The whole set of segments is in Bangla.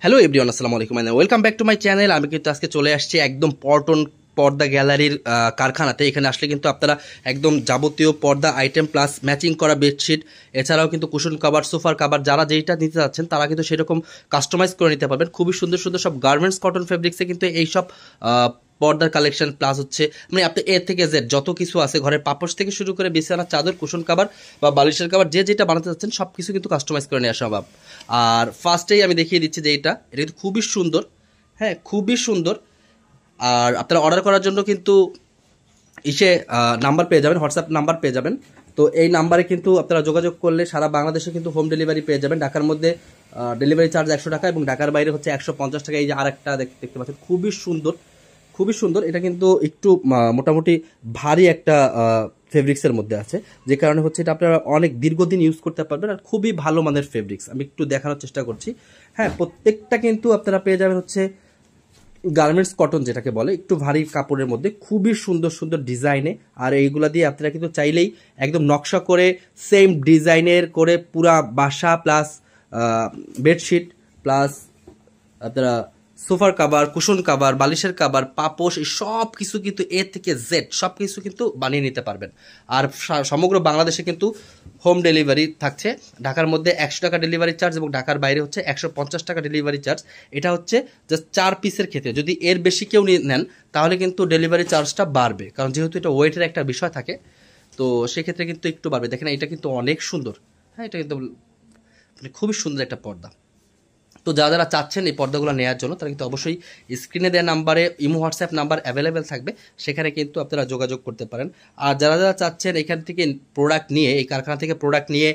হ্যালো এভরিওয়ান, আসসালামু আলাইকুম and welcome back to my channel. আমি কিন্তু আজকে চলে আসছি একদম পর্টন পর্দা গ্যালারির কারখানাতে। এখানে আসলে কিন্তু আপনারা একদম যাবতীয় পর্দা আইটেম প্লাস ম্যাচিং করা বেডশিট, এছাড়াও কিন্তু কুশন কাভার, সোফার কাভার, যারা যেইটা নিতে চাচ্ছেন তারা কিন্তু সেরকম কাস্টমাইজ করে নিতে পারবেন। খুবই সুন্দর সুন্দর সব গার্মেন্টস কটন ফেব্রিক্সে কিন্তু এইসব পর্দার কালেকশন প্লাস হচ্ছে মানে আপনি এ থেকে জেড যত কিছু আছে, ঘরের পাপোশ থেকে শুরু করে বিছানা চাদর, কুশন কাভার বা বালিশের কাভার, যে যেটা বানাতে চাচ্ছেন সব কিছু কিন্তু কাস্টমাইজ করে নেওয়া সম্ভব। আর ফার্স্টেই আমি দেখিয়ে দিচ্ছি যে এটা কিন্তু খুবই সুন্দর, হ্যাঁ খুবই সুন্দর। আর আপনারা অর্ডার করার জন্য কিন্তু নাম্বার পেয়ে যাবেন, হোয়াটসঅ্যাপ নাম্বার পেয়ে যাবেন। তো এই নাম্বারে কিন্তু আপনারা যোগাযোগ করলে সারা বাংলাদেশে কিন্তু হোম ডেলিভারি পেয়ে যাবেন। ঢাকার মধ্যে ডেলিভারি চার্জ 100 টাকা এবং ঢাকার বাইরে হচ্ছে 150 টাকা। এই যে আরেকটা দেখতে পাচ্ছেন, খুবই সুন্দর, খুবই সুন্দর। এটা কিন্তু একটু মোটামুটি ভারী একটা ফেব্রিক্সের মধ্যে আছে, যে কারণে হচ্ছে এটা আপনারা অনেক দীর্ঘদিন ইউজ করতে পারবেন। আর খুবই ভালো মানের ফেব্রিক্স, আমি একটু দেখানোর চেষ্টা করছি। হ্যাঁ, প্রত্যেকটা কিন্তু আপনারা পেয়ে যাবেন হচ্ছে গার্মেন্টস কটন, যেটাকে বলে একটু ভারী কাপড়ের মধ্যে, খুবই সুন্দর সুন্দর ডিজাইনে। আর এইগুলা দিয়ে আপনারা কিন্তু চাইলেই একদম নকশা করে সেম ডিজাইনের করে পুরা বাসা প্লাস বেডশিট প্লাস আপনারা সোফার কাভার, কুশন কাভার, বালিশের কাভার, পাপোশ, এই সব কিছু কিন্তু এ থেকে জেড সব কিছু কিন্তু বানিয়ে নিতে পারবেন। আর সমগ্র বাংলাদেশে কিন্তু হোম ডেলিভারি থাকছে। ঢাকার মধ্যে 100 টাকা ডেলিভারি চার্জ এবং ঢাকার বাইরে হচ্ছে 150 টাকা ডেলিভারি চার্জ। এটা হচ্ছে জাস্ট 4 পিসের ক্ষেত্রে। যদি এর বেশি কেউ নেন তাহলে কিন্তু ডেলিভারি চার্জটা বাড়বে, কারণ যেহেতু এটা ওয়েটের একটা বিষয় থাকে, তো সেক্ষেত্রে কিন্তু একটু বাড়বে। দেখেন এটা কিন্তু অনেক সুন্দর, হ্যাঁ এটা কিন্তু মানে খুবই সুন্দর একটা পর্দা। তো যারা যারা চাচ্ছেন এই পর্দাগুলো নেওয়ার জন্য তারা কিন্তু অবশ্যই স্ক্রিনে দেওয়া নাম্বারে ইমো হোয়াটসঅ্যাপ নাম্বার অ্যাভেলেবেল থাকবে, সেখানে কিন্তু আপনারা যোগাযোগ করতে পারেন। আর যারা যারা চাচ্ছেন এখান থেকে প্রোডাক্ট নিয়ে, এই কারখানা থেকে প্রোডাক্ট নিয়ে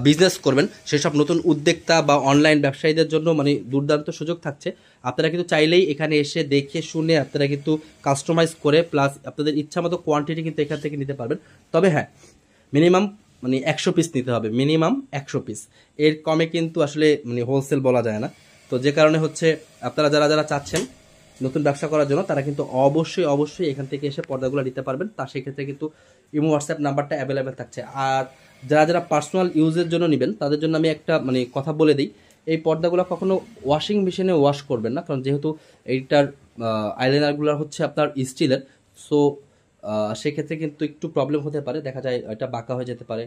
বিজনেস করবেন, সেসব নতুন উদ্যোক্তা বা অনলাইন ব্যবসায়ীদের জন্য মানে দুর্দান্ত সুযোগ থাকছে। আপনারা কিন্তু চাইলেই এখানে এসে দেখে শুনে আপনারা কিন্তু কাস্টমাইজ করে প্লাস আপনাদের ইচ্ছা মতো কোয়ান্টিটি কিন্তু এখান থেকে নিতে পারবেন। তবে হ্যাঁ, মিনিমাম মানে 100 পিস নিতে হবে, মিনিমাম 100 পিস। এর কমে কিন্তু আসলে মানে হোলসেল বলা যায় না। তো যে কারণে হচ্ছে আপনারা যারা যারা চাচ্ছেন নতুন ব্যবসা করার জন্য তারা কিন্তু অবশ্যই অবশ্যই এখান থেকে এসে পর্দাগুলো নিতে পারবেন। তার সেক্ষেত্রে কিন্তু ইমো হোয়াটসঅ্যাপ নাম্বারটা অ্যাভেলেবেল থাকছে। আর যারা যারা পার্সোনাল ইউজের জন্য নেবেন তাদের জন্য আমি একটা মানে কথা বলে দিই, এই পর্দাগুলো কখনো ওয়াশিং মেশিনে ওয়াশ করবেন না, কারণ যেহেতু এইটার আইলাইনারগুলো হচ্ছে আপনার স্টিলের। সো সেক্ষেত্রে কিন্তু একটু প্রবলেম হতে পারে, দেখা যায় এটা বাঁকা হয়ে যেতে পারে।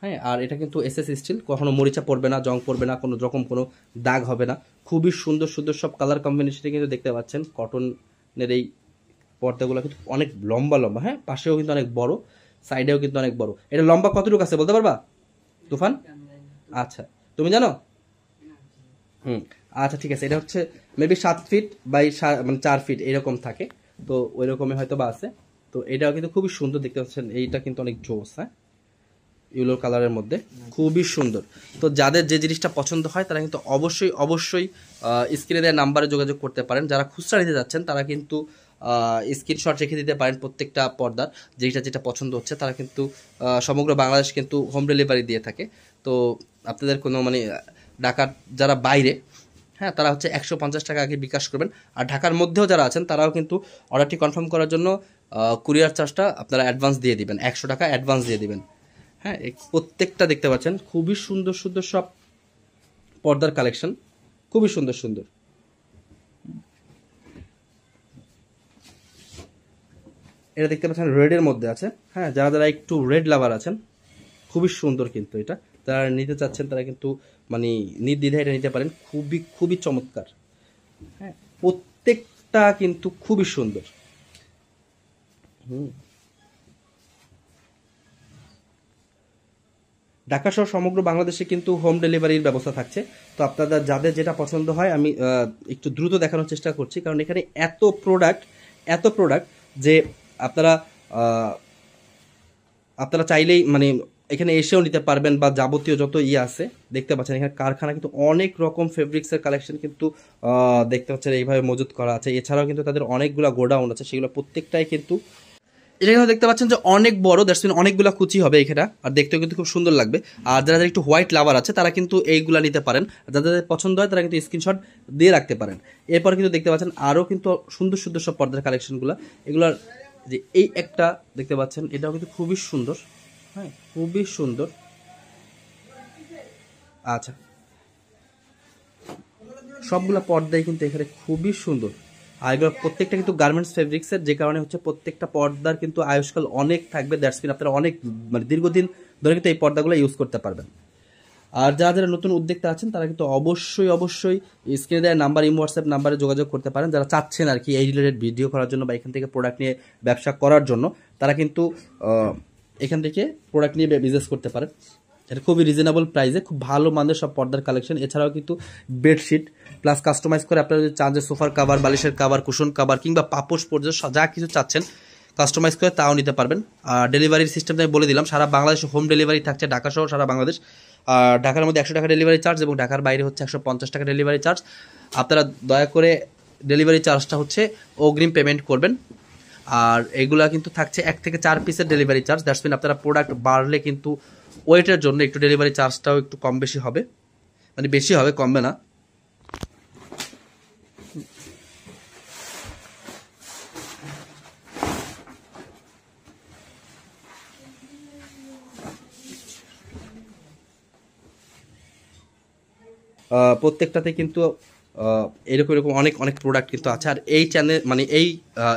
হ্যাঁ, আর এটা কিন্তু এসএস স্টিল, কখনো মরিচা পড়বে না, জং পড়বে না, কোনো রকম কোনো দাগ হবে না। খুবই সুন্দর সুন্দর সব কালার কম্বিনেশনে কিন্তু দেখতে পাচ্ছেন। কটনের এই পর্দাগুলো কিন্তু অনেক লম্বা লম্বা, হ্যাঁ পাশেও কিন্তু অনেক বড়, সাইডেও কিন্তু অনেক বড়। এটা লম্বা কতটুকু আছে বলতে পারবা তুফান? আচ্ছা, তুমি জানো? আচ্ছা ঠিক আছে, এটা হচ্ছে মেবি 7 ফিট বাই মানে 4 ফিট এরকম থাকে। তো ওই রকমই হয়তো বা আছে। তো এটাও কিন্তু খুবই সুন্দর দেখতে পাচ্ছেন, এইটা কিন্তু অনেক জোস, হ্যাঁ ইউলো কালারের মধ্যে খুবই সুন্দর। তো যাদের যে জিনিসটা পছন্দ হয় তারা কিন্তু অবশ্যই অবশ্যই স্ক্রিনে দেওয়া নাম্বারে যোগাযোগ করতে পারেন। যারা খুচরা নিতে যাচ্ছেন তারা কিন্তু স্ক্রিনশট রেখে দিতে পারেন প্রত্যেকটা পর্দার, যেটা যেটা পছন্দ হচ্ছে। তারা কিন্তু সমগ্র বাংলাদেশ কিন্তু হোম ডেলিভারি দিয়ে থাকে। তো আপনাদের কোনো মানে ঢাকার যারা বাইরে, হ্যাঁ তারা হচ্ছে 150 টাকা আগে বিকাশ করবেন। আর ঢাকার মধ্যেও যারা আছেন তারাও কিন্তু অর্ডারটি কনফার্ম করার জন্য কুরিয়ার চার্জটা আপনারা অ্যাডভান্স দিয়ে দিবেন, 100 টাকা অ্যাডভান্স দিয়ে দিবেন। হ্যাঁ, প্রত্যেকটা দেখতে পাচ্ছেন খুবই সুন্দর সুন্দর সব পর্দার কালেকশন, খুবই সুন্দর সুন্দর। এটা দেখতে পাচ্ছেন রেডের মধ্যে আছে। হ্যাঁ, যারা যারা একটু রেড লাভার আছেন, খুবই সুন্দর কিন্তু এটা, যারা নিতে চাচ্ছেন তারা কিন্তু মানে নির্দ্বিধায় এটা নিতে পারেন। খুবই খুবই চমৎকার, হ্যাঁ প্রত্যেকটা কিন্তু খুবই সুন্দর। ঢাকা সহ সমগ্র বাংলাদেশে কিন্তু হোম ডেলিভারির ব্যবস্থা থাকছে। তো আপনাদের যাদের যেটা পছন্দ হয় আমি একটু দ্রুত দেখানোর চেষ্টা করছি, কারণ এখানে এত প্রোডাক্ট যে আপনারা আপনারা চাইলেই মানে এখানে এসেও নিতে পারবেন, বা যাবতীয় যত আছে দেখতে পাচ্ছেন। এখানে কারখানা কিন্তু অনেক রকম ফেব্রিক্সের কালেকশন কিন্তু দেখতে পাচ্ছেন এইভাবে মজুত করা আছে। এছাড়াও কিন্তু তাদের অনেকগুলো গোডাউন আছে, সেগুলো প্রত্যেকটাই কিন্তু এটা কিন্তু দেখতে পাচ্ছেন যে অনেক বড়, দ্যাটস মিন অনেকগুলো কুচি হবে এখানে, আর দেখতেও কিন্তু খুব সুন্দর লাগবে। আর যারা যারা একটু হোয়াইট লাভার আছে তারা কিন্তু এইগুলা নিতে পারেন, যাদের পছন্দ হয় তারা কিন্তু স্ক্রিনশট দিয়ে রাখতে পারেন। এরপর কিন্তু দেখতে পাচ্ছেন আরও কিন্তু সুন্দর সুন্দর সব পর্দার কালেকশনগুলো, এগুলোর যে এই একটা দেখতে পাচ্ছেন এটাও কিন্তু খুবই সুন্দর, হ্যাঁ খুবই সুন্দর। আচ্ছা সবগুলো পর্দাই কিন্তু এখানে খুবই সুন্দর। আর এগুলো প্রত্যেকটা কিন্তু গার্মেন্টস ফেব্রিক্সের, যে কারণে হচ্ছে প্রত্যেকটা পর্দার কিন্তু আয়ুষ্কাল অনেক থাকবে। দ্যাটস মিন আপনারা অনেক মানে দীর্ঘদিন ধরে কিন্তু এই পর্দাগুলো ইউজ করতে পারবেন। আর যারা যারা নতুন উদ্যোক্তা আছেন তারা কিন্তু অবশ্যই স্ক্রিনে দেওয়া নাম্বার, ইমো হোয়াটসঅ্যাপ নাম্বারে যোগাযোগ করতে পারেন। যারা চাচ্ছেন আর কি এই রিলেটেড ভিডিও করার জন্য বা এখান থেকে প্রোডাক্ট নিয়ে ব্যবসা করার জন্য, তারা কিন্তু এখান থেকে প্রোডাক্ট নিয়ে বিজনেস করতে পারেন। এটা খুবই রিজনেবল প্রাইসে খুব ভালো মানের সব পর্দার কালেকশন। এছাড়াও কিন্তু বেডশিট প্লাস কাস্টমাইজ করে আপনারা যদি চান যে সোফার কাভার, বালিশের কাভার, কুশন কাভার কিংবা পাপোশ পর্যন্ত যা কিছু চাচ্ছেন কাস্টমাইজ করে তাও নিতে পারবেন। আর ডেলিভারির সিস্টেমটা আমি বলে দিলাম, সারা বাংলাদেশে হোম ডেলিভারি থাকছে, ঢাকা সহ সারা বাংলাদেশ। আর ঢাকার মধ্যে 100 টাকা ডেলিভারি চার্জ এবং ঢাকার বাইরে হচ্ছে 150 টাকা ডেলিভারি চার্জ। আপনারা দয়া করে ডেলিভারি চার্জটা হচ্ছে অগ্রিম পেমেন্ট করবেন। আর এগুলা কিন্তু থাকছে 1 থেকে 4 পিসের ডেলিভারি চার্জ। দ্যাটস মিন আপনারা প্রোডাক্ট বাড়লে কিন্তু ওয়েটের জন্য একটু ডেলিভারি চার্জটাও একটু কম বেশি হবে, মানে বেশি হবে, কমবে না। প্রত্যেকটাতে কিন্তু এরকম এরকম অনেক অনেক প্রোডাক্ট কিন্তু আছে। আর এই চ্যানেল মানে এই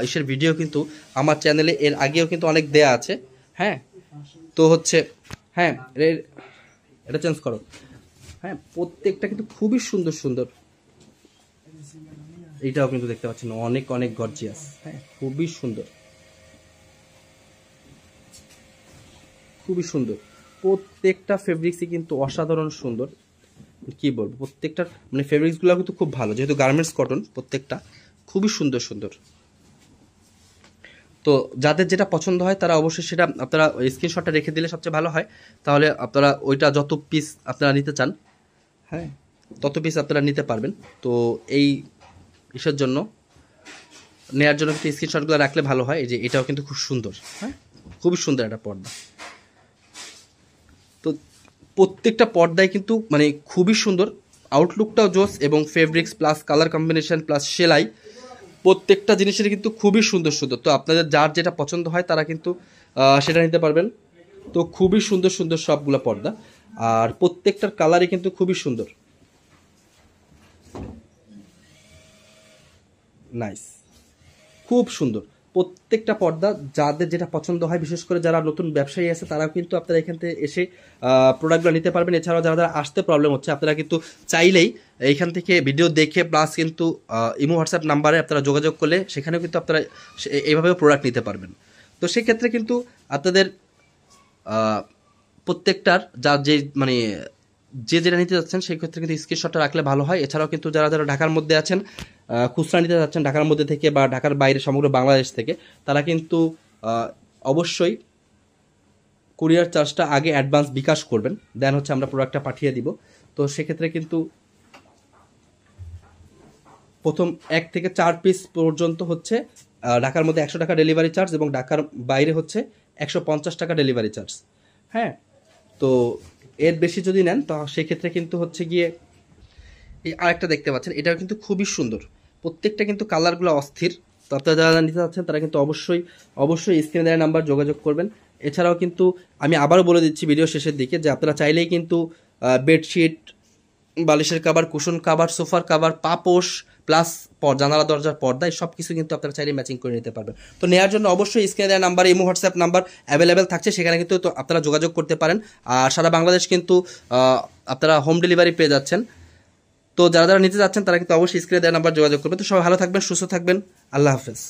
ইসের ভিডিও কিন্তু আমার চ্যানেলে এর আগেও কিন্তু অনেক দেয়া আছে। হ্যাঁ, তো হচ্ছে হ্যাঁ এটা চেঞ্জ করো। হ্যাঁ, প্রত্যেকটা কিন্তু খুবই সুন্দর সুন্দর। এইটাও কিন্তু দেখতে পাচ্ছেন অনেক অনেক গর্জিয়াস। হ্যাঁ, খুবই সুন্দর, খুবই সুন্দর। প্রত্যেকটা ফেব্রিক্সই কিন্তু অসাধারণ সুন্দর। কি বলবো, প্রত্যেকটা মানে ফেব্রিক্সগুলো কিন্তু খুব ভালো, যেহেতু গার্মেন্টস কটন প্রত্যেকটা খুবই সুন্দর সুন্দর। তো যাদের যেটা পছন্দ হয় তারা অবশ্যই সেটা আপনারা স্ক্রিনশটটা রেখে দিলে সবচেয়ে ভালো হয়। তাহলে আপনারা ওইটা যত পিস আপনারা নিতে চান, হ্যাঁ, তত পিস আপনারা নিতে পারবেন। তো এই ইসের জন্য নেওয়ার জন্য কিন্তু স্ক্রিনশটগুলো রাখলে ভালো হয়। এই যে এটাও কিন্তু খুব সুন্দর, হ্যাঁ, খুবই সুন্দর একটা পর্দা। তো প্রত্যেকটা পর্দায় কিন্তু মানে খুবই সুন্দর, আউটলুকটাও জোস এবং fabrics plus colour combination plus সেলাই প্রত্যেকটা জিনিসের কিন্তু খুবই সুন্দর সুন্দর। তো আপনাদের যার যেটা পছন্দ হয় তারা কিন্তু সেটা নিতে পারবেন। তো খুবই সুন্দর সুন্দর সবগুলো পর্দা, আর প্রত্যেকটার কালারই কিন্তু খুবই সুন্দর, নাইস, খুব সুন্দর প্রত্যেকটা পর্দা। যাদের যেটা পছন্দ হয়, বিশেষ করে যারা নতুন ব্যবসায়ী আছে তারাও কিন্তু আপনারা এখান থেকে এসে প্রোডাক্টগুলো নিতে পারবেন। এছাড়াও যারা যারা আসতে প্রবলেম হচ্ছে আপনারা কিন্তু চাইলেই এইখান থেকে ভিডিও দেখে প্লাস কিন্তু ইমো হোয়াটসঅ্যাপ নাম্বারে আপনারা যোগাযোগ করলে সেখানেও কিন্তু আপনারা এইভাবেও প্রোডাক্ট নিতে পারবেন। তো সেক্ষেত্রে কিন্তু আপনাদের প্রত্যেকটার যা যে মানে যে যেটা নিতে যাচ্ছেন সেই ক্ষেত্রে কিন্তু স্ক্রিনশটটা রাখলে ভালো হয়। এছাড়াও কিন্তু যারা যারা ঢাকার মধ্যে আছেন, খুচরা নিতে যাচ্ছেন ঢাকার মধ্যে থেকে বা ঢাকার বাইরে সমগ্র বাংলাদেশ থেকে, তারা কিন্তু অবশ্যই কুরিয়ার চার্জটা আগে অ্যাডভান্স বিকাশ করবেন, দেন হচ্ছে আমরা প্রোডাক্টটা পাঠিয়ে দিব। তো সেক্ষেত্রে কিন্তু প্রথম 1 থেকে 4 পিস পর্যন্ত হচ্ছে ঢাকার মধ্যে 100 টাকা ডেলিভারি চার্জ এবং ঢাকার বাইরে হচ্ছে 150 টাকা ডেলিভারি চার্জ। হ্যাঁ, তো এর বেশি যদি নেন তো সেক্ষেত্রে কিন্তু হচ্ছে গিয়ে এই আরেকটা দেখতে পাচ্ছেন, এটাও কিন্তু খুবই সুন্দর। প্রত্যেকটা কিন্তু কালারগুলো অস্থির। তো আপনারা যারা নিতে চাচ্ছেন তারা কিন্তু অবশ্যই স্ক্রিনে দেওয়া নাম্বার যোগাযোগ করবেন। এছাড়াও কিন্তু আমি আবারও বলে দিচ্ছি ভিডিও শেষের দিকে যে আপনারা চাইলেই কিন্তু বেডশিট, বালিশের কাভার, কুশন কাভার, সোফার কাভার, পাপোশ প্লাস জানালা দরজার পর্দা এই সব কিছু কিন্তু আপনারা চাইলে ম্যাচিং করে নিতে পারবেন। তো নেওয়ার জন্য অবশ্যই স্ক্রিনে দেওয়া number, imo WhatsApp number available থাকছে, সেখানে কিন্তু তো আপনারা যোগাযোগ করতে পারেন। আর সারা বাংলাদেশ কিন্তু আপনারা হোম ডেলিভারি পেয়ে যাচ্ছেন। তো যারা যারা নিতে যাচ্ছেন তারা কিন্তু অবশ্যই স্ক্রিনে দেওয়া নাম্বার যোগাযোগ করবেন। তো সবাই ভালো থাকবেন, সুস্থ থাকবেন, আল্লাহ হাফেজ।